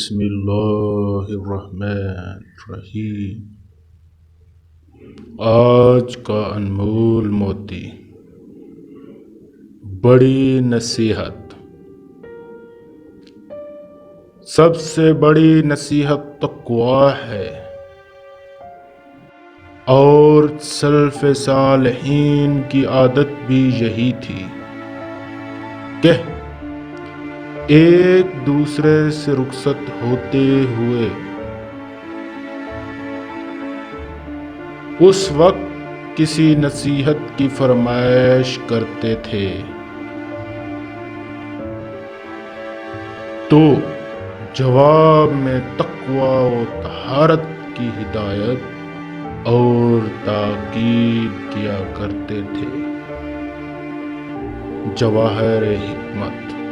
بسم اللہ الرحمن الرحیم۔ آج کا انمول موتی، بڑی نصیحت۔ سب سے بڑی نصیحت تقویٰ ہے، اور سلف صالحین کی عادت بھی یہی تھی کہ ایک دوسرے سے رخصت ہوتے ہوئے اس وقت کسی نصیحت کی فرمائش کرتے تھے تو جواب میں تقویٰ و طہارت کی ہدایت اور تاکید کیا کرتے تھے۔ جواہر حکمت۔